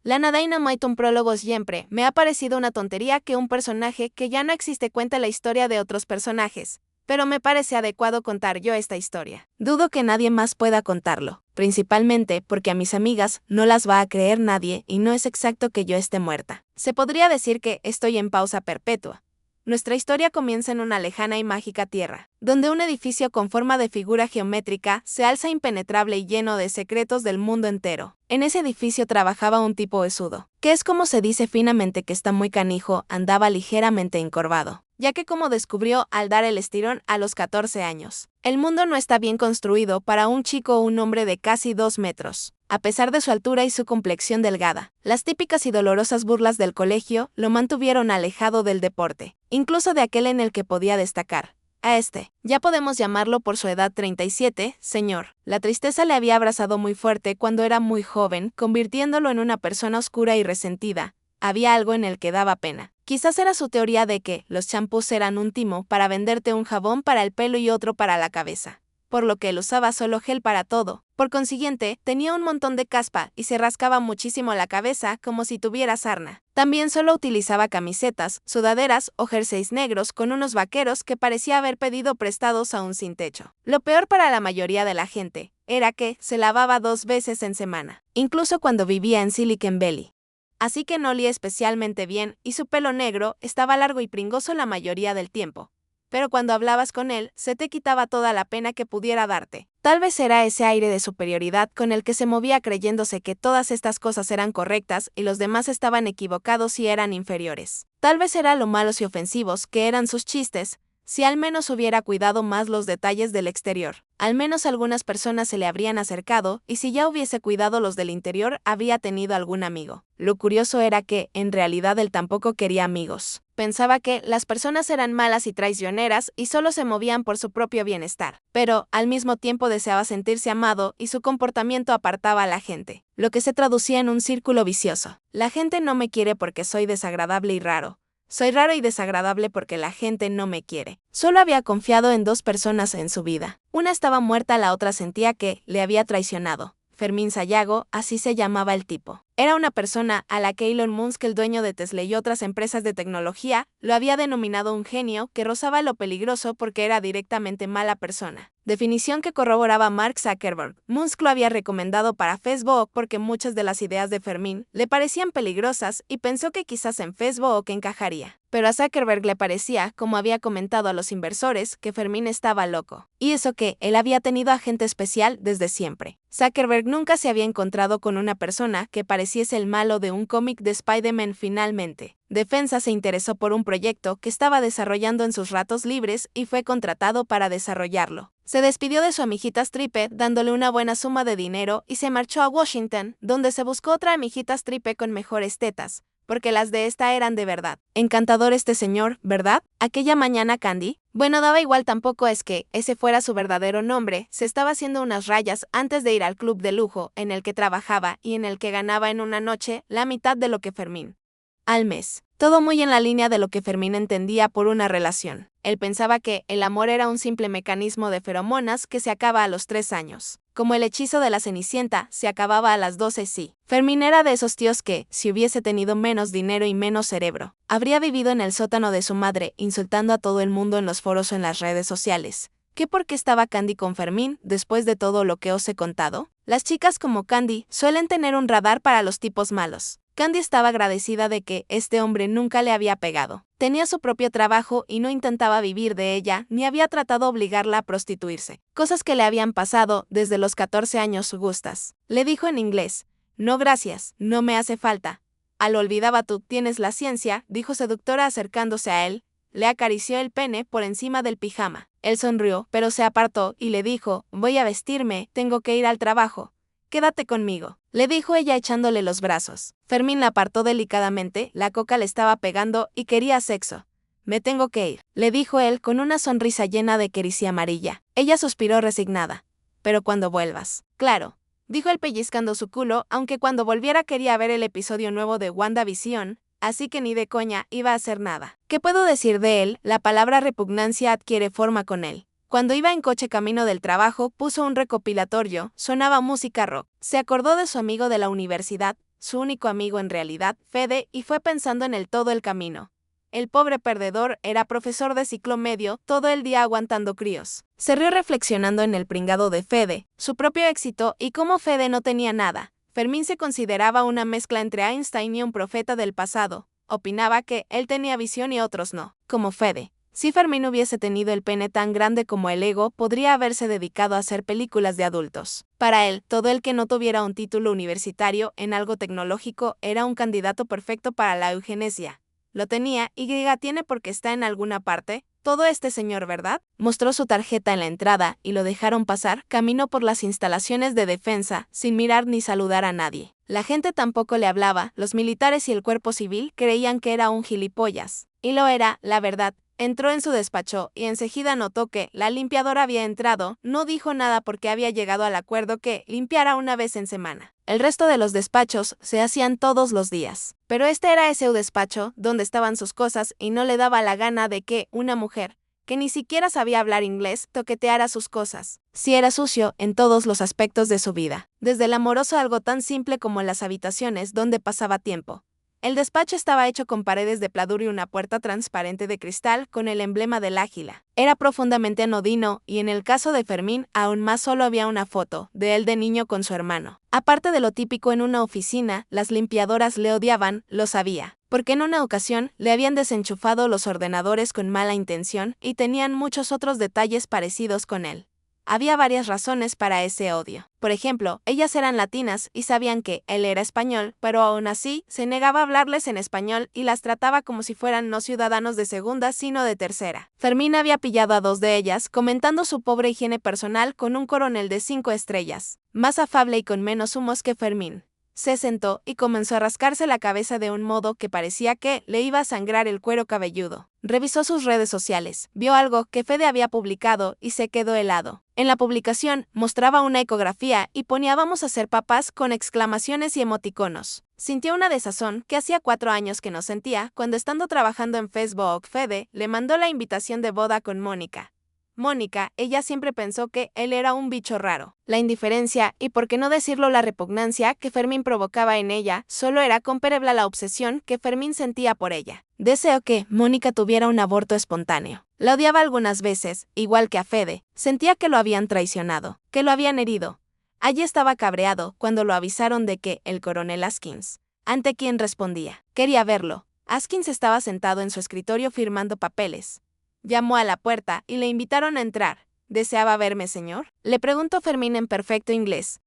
La Dynamite un prólogo siempre me ha parecido una tontería que un personaje que ya no existe cuente la historia de otros personajes, pero me parece adecuado contar yo esta historia. Dudo que nadie más pueda contarlo, principalmente porque a mis amigas no las va a creer nadie y no es exacto que yo esté muerta. Se podría decir que estoy en pausa perpetua. Nuestra historia comienza en una lejana y mágica tierra, donde un edificio con forma de figura geométrica se alza impenetrable y lleno de secretos del mundo entero. En ese edificio trabajaba un tipo huesudo, que es como se dice finamente que está muy canijo, andaba ligeramente encorvado, ya que como descubrió al dar el estirón a los 14 años. El mundo no está bien construido para un chico o un hombre de casi 2 metros. A pesar de su altura y su complexión delgada, las típicas y dolorosas burlas del colegio lo mantuvieron alejado del deporte, incluso de aquel en el que podía destacar. A ya podemos llamarlo por su edad 37, señor. La tristeza le había abrazado muy fuerte cuando era muy joven, convirtiéndolo en una persona oscura y resentida. Había algo en el que daba pena. Quizás era su teoría de que los champús eran un timo para venderte un jabón para el pelo y otro para la cabeza, por lo que él usaba solo gel para todo. Por consiguiente, tenía un montón de caspa y se rascaba muchísimo la cabeza como si tuviera sarna. También solo utilizaba camisetas, sudaderas o jerseys negros con unos vaqueros que parecía haber pedido prestados a un sin techo. Lo peor para la mayoría de la gente era que se lavaba 2 veces en semana, incluso cuando vivía en Silicon Valley. Así que no olía especialmente bien y su pelo negro estaba largo y pringoso la mayoría del tiempo. Pero cuando hablabas con él, se te quitaba toda la pena que pudiera darte. Tal vez era ese aire de superioridad con el que se movía creyéndose que todas estas cosas eran correctas y los demás estaban equivocados y eran inferiores. Tal vez era lo malos y ofensivos que eran sus chistes, si al menos hubiera cuidado más los detalles del exterior. Al menos algunas personas se le habrían acercado, y si ya hubiese cuidado los del interior, habría tenido algún amigo. Lo curioso era que, en realidad, él tampoco quería amigos. Pensaba que las personas eran malas y traicioneras y solo se movían por su propio bienestar. Pero, al mismo tiempo deseaba sentirse amado y su comportamiento apartaba a la gente, lo que se traducía en un círculo vicioso. La gente no me quiere porque soy desagradable y raro. Soy raro y desagradable porque la gente no me quiere. Solo había confiado en 2 personas en su vida. Una estaba muerta, la otra sentía que le había traicionado. Fermín Sayago, así se llamaba el tipo. Era una persona a la que Elon Musk, el dueño de Tesla y otras empresas de tecnología, lo había denominado un genio que rozaba lo peligroso porque era directamente mala persona. Definición que corroboraba Mark Zuckerberg. Musk lo había recomendado para Facebook porque muchas de las ideas de Fermín le parecían peligrosas y pensó que quizás en Facebook encajaría. Pero a Zuckerberg le parecía, como había comentado a los inversores, que Fermín estaba loco. Y eso que él había tenido agente especial desde siempre. Zuckerberg nunca se había encontrado con una persona que pareciese el malo de un cómic de Spider-Man. Finalmente, Defensa se interesó por un proyecto que estaba desarrollando en sus ratos libres y fue contratado para desarrollarlo. Se despidió de su amiguita Stripe dándole una buena suma de dinero y se marchó a Washington, donde se buscó otra amiguita Stripe con mejores tetas, porque las de esta eran de verdad. Encantador este señor, ¿verdad? Aquella mañana Candy, bueno, daba igual, tampoco es que ese fuera su verdadero nombre, se estaba haciendo unas rayas antes de ir al club de lujo en el que trabajaba y en el que ganaba en una noche la mitad de lo que Fermín al mes. Todo muy en la línea de lo que Fermín entendía por una relación. Él pensaba que el amor era un simple mecanismo de feromonas que se acaba a los 3 años. Como el hechizo de la Cenicienta, se acababa a las 12. Sí. Fermín era de esos tíos que, si hubiese tenido menos dinero y menos cerebro, habría vivido en el sótano de su madre, insultando a todo el mundo en los foros o en las redes sociales. ¿Qué por qué estaba Candy con Fermín, después de todo lo que os he contado? Las chicas como Candy suelen tener un radar para los tipos malos. Candy estaba agradecida de que este hombre nunca le había pegado. Tenía su propio trabajo y no intentaba vivir de ella, ni había tratado de obligarla a prostituirse. Cosas que le habían pasado desde los 14 años. Gustas. Le dijo en inglés. No gracias, no me hace falta. Lo olvidaba, tú tienes la ciencia, dijo seductora acercándose a él. Le acarició el pene por encima del pijama. Él sonrió, pero se apartó y le dijo, voy a vestirme, tengo que ir al trabajo. Quédate conmigo, le dijo ella echándole los brazos. Fermín la apartó delicadamente, la coca le estaba pegando y quería sexo. Me tengo que ir, le dijo él con una sonrisa llena de caricia amarilla. Ella suspiró resignada. Pero cuando vuelvas. Claro, dijo él pellizcando su culo, aunque cuando volviera quería ver el episodio nuevo de WandaVision, así que ni de coña iba a hacer nada. ¿Qué puedo decir de él? La palabra repugnancia adquiere forma con él. Cuando iba en coche camino del trabajo, puso un recopilatorio, sonaba música rock. Se acordó de su amigo de la universidad, su único amigo en realidad, Fede, y fue pensando en él todo el camino. El pobre perdedor era profesor de ciclo medio, todo el día aguantando críos. Se rió reflexionando en el pringado de Fede, su propio éxito y cómo Fede no tenía nada. Fermín se consideraba una mezcla entre Einstein y un profeta del pasado. Opinaba que él tenía visión y otros no, como Fede. Si Fermín hubiese tenido el pene tan grande como el ego, podría haberse dedicado a hacer películas de adultos. Para él, todo el que no tuviera un título universitario en algo tecnológico era un candidato perfecto para la eugenesia. Lo tenía, y tiene porque está en alguna parte. Todo este señor, ¿verdad? Mostró su tarjeta en la entrada y lo dejaron pasar. Caminó por las instalaciones de defensa, sin mirar ni saludar a nadie. La gente tampoco le hablaba, los militares y el cuerpo civil creían que era un gilipollas. Y lo era, la verdad. Entró en su despacho y enseguida notó que la limpiadora había entrado, no dijo nada porque había llegado al acuerdo que limpiara una vez en semana. El resto de los despachos se hacían todos los días. Pero este era ese despacho donde estaban sus cosas y no le daba la gana de que una mujer, que ni siquiera sabía hablar inglés, toqueteara sus cosas. Si era sucio en todos los aspectos de su vida, desde el amoroso a algo tan simple como las habitaciones donde pasaba tiempo. El despacho estaba hecho con paredes de pladur y una puerta transparente de cristal con el emblema del águila. Era profundamente anodino y en el caso de Fermín aún más solo había una foto de él de niño con su hermano. Aparte de lo típico en una oficina, las limpiadoras le odiaban, lo sabía, porque en una ocasión le habían desenchufado los ordenadores con mala intención y tenían muchos otros detalles parecidos con él. Había varias razones para ese odio. Por ejemplo, ellas eran latinas y sabían que él era español, pero aún así se negaba a hablarles en español y las trataba como si fueran no ciudadanos de segunda sino de tercera. Fermín había pillado a dos de ellas, comentando su pobre higiene personal con un coronel de 5 estrellas, más afable y con menos humos que Fermín. Se sentó y comenzó a rascarse la cabeza de un modo que parecía que le iba a sangrar el cuero cabelludo. Revisó sus redes sociales, vio algo que Fede había publicado y se quedó helado. En la publicación mostraba una ecografía y ponía "vamos a ser papás" con exclamaciones y emoticonos. Sintió una desazón que hacía 4 años que no sentía cuando, estando trabajando en Facebook, Fede le mandó la invitación de boda con Mónica. Mónica, ella siempre pensó que él era un bicho raro. La indiferencia, y por qué no decirlo la repugnancia, que Fermín provocaba en ella, solo era comparable la obsesión que Fermín sentía por ella. Deseó que Mónica tuviera un aborto espontáneo. La odiaba algunas veces, igual que a Fede. Sentía que lo habían traicionado, que lo habían herido. Allí estaba cabreado cuando lo avisaron de que el coronel Askins, ante quien respondía, quería verlo. Askins estaba sentado en su escritorio firmando papeles. Llamó a la puerta y le invitaron a entrar. ¿Deseaba verme, señor?, le preguntó Fermín en perfecto inglés.